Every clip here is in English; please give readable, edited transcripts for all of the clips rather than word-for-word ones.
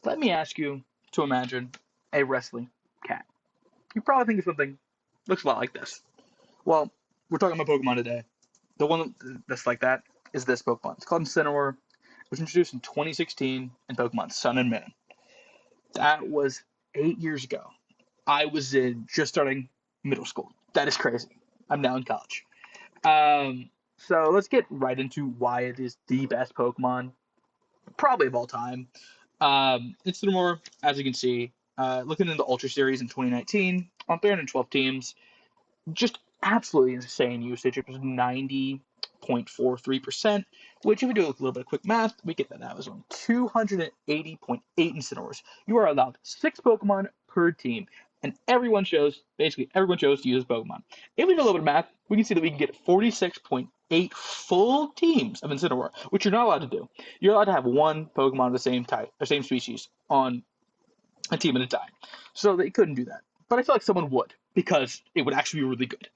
Let me ask you to imagine a wrestling cat. You probably think of something looks a lot like this. Well, we're talking about Pokemon today. The one that's like that is this Pokemon. It's called Incineroar. It was introduced in 2016 in Pokemon Sun and Moon. That was 8 years ago. I was just starting middle school. That is crazy. I'm now in college. So let's get right into why it is the best Pokemon, probably of all time. Incineroar, as you can see, looking into the Ultra Series in 2019 on 312 teams, just absolutely insane usage. It was 90.43%, which if we do a little bit of quick math, we get that was on 280.8 Incineroars. You are allowed 6 Pokemon per team, and basically everyone chose to use Pokemon. If we do a little bit of math, we can see that we can get 46.8 full teams of Incineroar, which you're not allowed to do. You're allowed to have one Pokemon of the same type, or same species, on a team at a time. So they couldn't do that. But I feel like someone would, because it would actually be really good.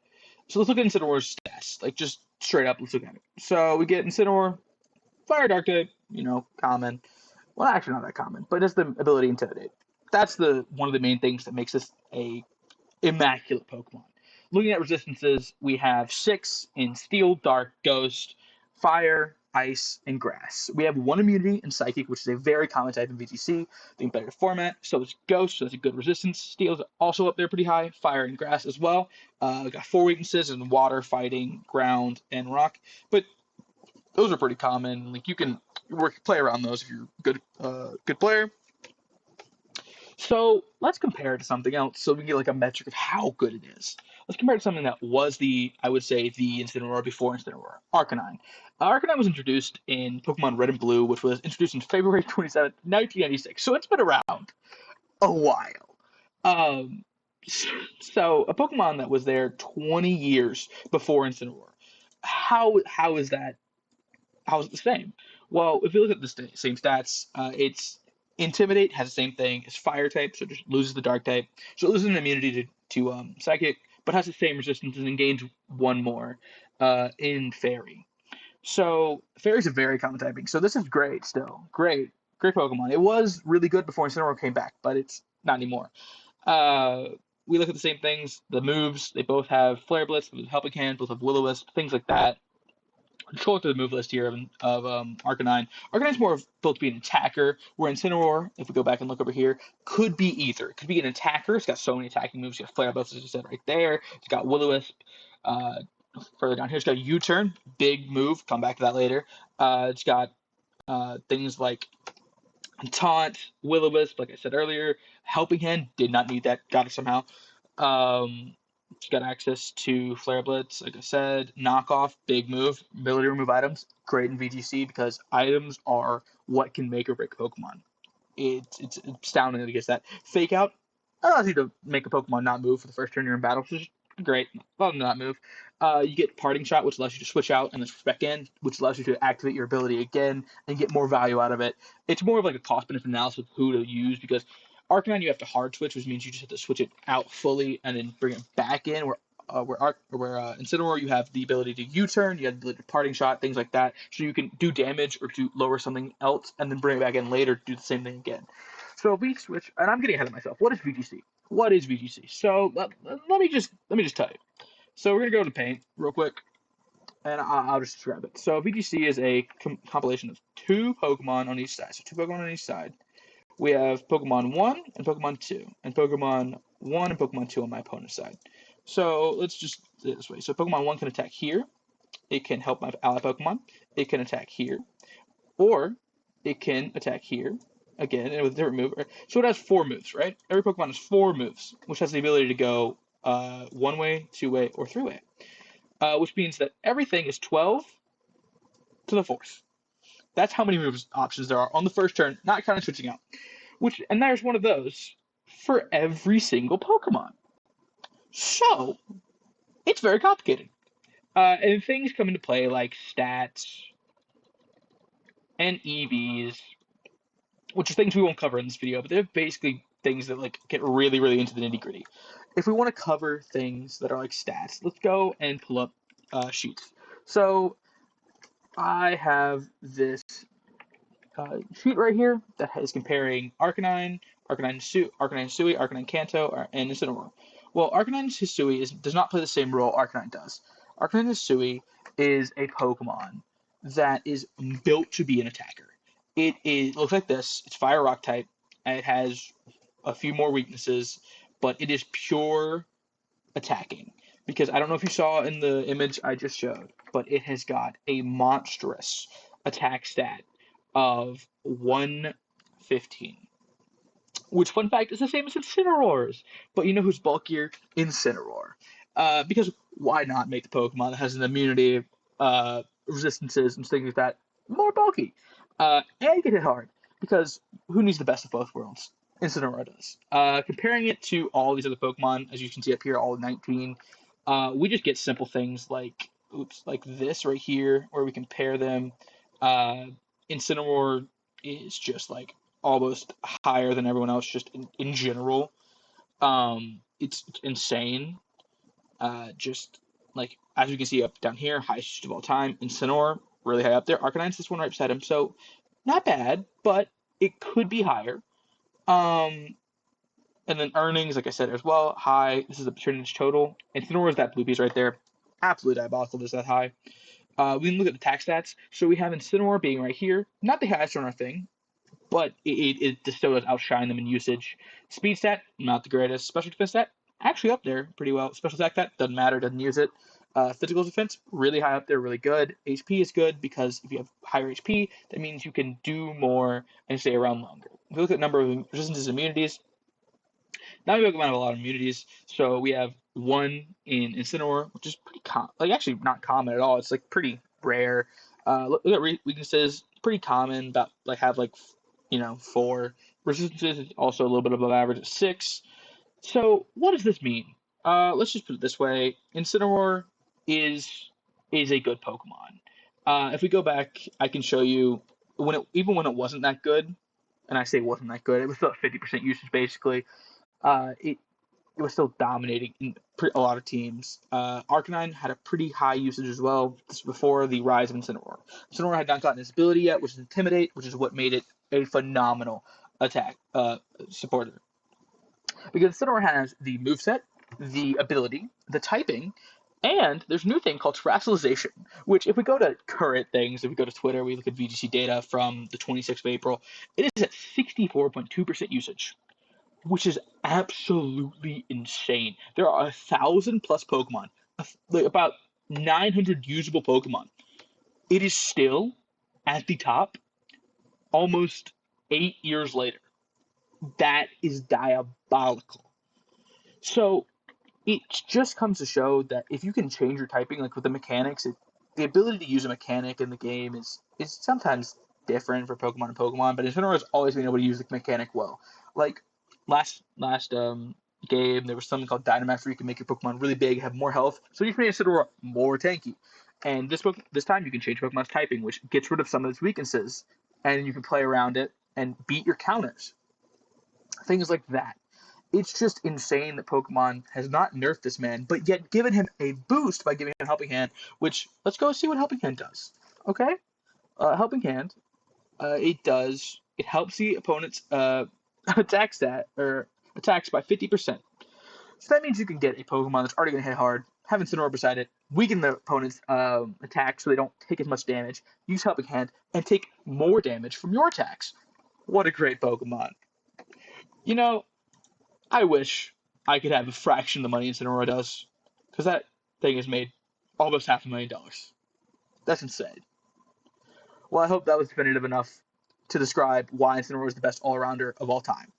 So let's look at Incineroar's stats. Like, just straight up, let's look at it. So we get Incineroar, Fire Dark type, common. Well, actually not that common, but it's the ability Intimidate. That's one of the main things that makes this a immaculate Pokemon. Looking at resistances, we have 6 in Steel, Dark, Ghost, Fire, Ice, and Grass. We have 1 immunity in Psychic, which is a very common type in VGC, the competitive format. So is Ghost, so that's a good resistance. Steel is also up there pretty high. Fire and Grass as well. We got 4 weaknesses in Water, Fighting, Ground, and Rock. But those are pretty common. Like, you can play around those if you're a good player. So let's compare it to something else so we can get like a metric of how good it is. Let's compare it to something that was the Incineroar before Incineroar, Arcanine. Arcanine was introduced in Pokemon Red and Blue, which was introduced in February 27th, 1996. So it's been around a while. So a Pokemon that was there 20 years before Incineroar. How is that? How is it the same? Well, if you look at the same stats, it's Intimidate has the same thing as Fire type, so it just loses the Dark type. So it loses an immunity to Psychic, but has the same resistance and gains 1 more in Fairy. So Fairy's a very common typing. So this is great still. Great Pokemon. It was really good before Incineroar came back, but it's not anymore. We look at the same things. The moves, they both have Flare Blitz, Helping Hand, both have Will-O-Wisp, things like that. Scroll through the move list here of Arcanine. Arcanine's more built to be an attacker, where Incineroar, if we go back and look over here, could be either. It could be an attacker. It's got so many attacking moves. You got Flare Blitz, as I said, right there. It's got Will-O-Wisp. Further down here, it's got U-Turn. Big move. Come back to that later. It's got things like Taunt, Will-O-Wisp, like I said earlier. Helping Hand, did not need that. Got it somehow. It's got access to Flare Blitz, like I said. Knockoff, big move. Ability to remove items, great in VGC because items are what can make or break Pokemon. It's astounding that it gets that. Fake Out allows you to make a Pokemon not move for the first turn you're in battle, which is great. Well, not move. You get Parting Shot, which allows you to switch out and then switch back in, which allows you to activate your ability again and get more value out of it. It's more of like a cost-benefit analysis of who to use because Arcanine, you have to hard switch, which means you just have to switch it out fully and then bring it back in. Where Incineroar, you have the ability to U-turn, you have the ability to Parting Shot, things like that, so you can do damage or to lower something else and then bring it back in later to do the same thing again. So if we switch, and I'm getting ahead of myself. What is VGC? What is VGC? So let me just tell you. So we're gonna go to Paint real quick, and I'll just describe it. So VGC is a compilation of 2 Pokemon on each side. So 2 Pokemon on each side. We have Pokemon 1 and Pokemon 2, and Pokemon 1 and Pokemon 2 on my opponent's side. So let's just do it this way. So Pokemon 1 can attack here. It can help my ally Pokemon. It can attack here. Or it can attack here, again, and with a different move. So it has 4 moves, right? Every Pokemon has 4 moves, which has the ability to go 1-way, 2-way, or 3-way. Which means that everything is 12 to the 4th. That's how many moves options there are on the first turn, not kind of switching out. And there's one of those for every single Pokemon. So, it's very complicated. And things come into play like stats and EVs, which are things we won't cover in this video, but they're basically things that like get really, really into the nitty-gritty. If we want to cover things that are like stats, let's go and pull up sheets. So, I have this sheet right here that is comparing Arcanine, Arcanine Sui, Arcanine Kanto, and Incineroar. Well, Arcanine Hisui does not play the same role Arcanine does. Arcanine Hisui is a Pokemon that is built to be an attacker. Looks like this. It's Fire Rock type, and it has a few more weaknesses, but it is pure attacking. Because I don't know if you saw in the image I just showed, but it has got a monstrous attack stat of 115. Which, fun fact, is the same as Incineroar's. But you know who's bulkier? Incineroar. Because why not make the Pokemon that has an immunity, resistances, and things like that more bulky? And get hit hard. Because who needs the best of both worlds? Incineroar does. Comparing it to all these other Pokemon, as you can see up here, all 19, we just get simple things like this right here, where we compare them. Uh, Incineroar is just like almost higher than everyone else just in general. It's insane. Just like as you can see up down here, highest of all time. Incineroar really high up there. Arcanine's this one right beside him, so not bad, but it could be higher. Um, and then earnings, like I said as well, high. This is a percentage total. Incineroar is that blue piece right there. Absolutely diabolical. This that high. We can look at the attack stats. So we have Incineroar being right here, not the highest on our thing, but it still does outshine them in usage. Speed stat, not the greatest. Special defense stat, actually up there pretty well. Special attack stat, doesn't matter, doesn't use it. Physical defense, really high up there, really good. HP is good because if you have higher HP, that means you can do more and stay around longer. If you look at number of resistances and immunities, now we have a lot of immunities. So we have one in Incineroar, which is pretty common. Like actually not common at all. It's like pretty rare. Look at weaknesses, pretty common. About like have like 4 resistances. Is also a little bit above average at 6. So what does this mean? Let's just put it this way: Incineroar is is a good Pokemon. If we go back, I can show you even when it wasn't that good, and I say wasn't that good, it was still at 50% usage basically. It was still dominating in a lot of teams. Arcanine had a pretty high usage as well. This was before the rise of Incineroar. Incineroar had not gotten his ability yet, which is Intimidate, which is what made it a phenomenal attack supporter. Because Incineroar has the moveset, the ability, the typing, and there's a new thing called terrestrialization, which if we go to current things, if we go to Twitter, we look at VGC data from the 26th of April, it is at 64.2% usage, which is absolutely insane. There are 1,000 plus Pokemon, like about 900 usable Pokemon. It is still at the top almost 8 years later. That is diabolical. So it just comes to show that if you can change your typing, like with the mechanics, the ability to use a mechanic in the game is sometimes different for Pokemon and Pokemon, but Incineroar has always been able to use the mechanic well. Like last game, there was something called Dynamax where you can make your Pokemon really big, have more health, so you can make Incineroar more tanky. And this time you can change Pokemon's typing, which gets rid of some of its weaknesses, and you can play around it and beat your counters. Things like that. It's just insane that Pokemon has not nerfed this man, but yet given him a boost by giving him Helping Hand, which, let's go see what Helping Hand does. Okay? Helping Hand, it helps the opponent's attack stat, or attacks by 50%. So that means you can get a Pokemon that's already going to hit hard, have Incineroar beside it, weaken the opponent's attack so they don't take as much damage, use Helping Hand, and take more damage from your attacks. What a great Pokemon. You know, I wish I could have a fraction of the money Incineroar does, because that thing has made almost $500,000. That's insane. Well, I hope that was definitive enough to describe why Incineroar is the best all-rounder of all time.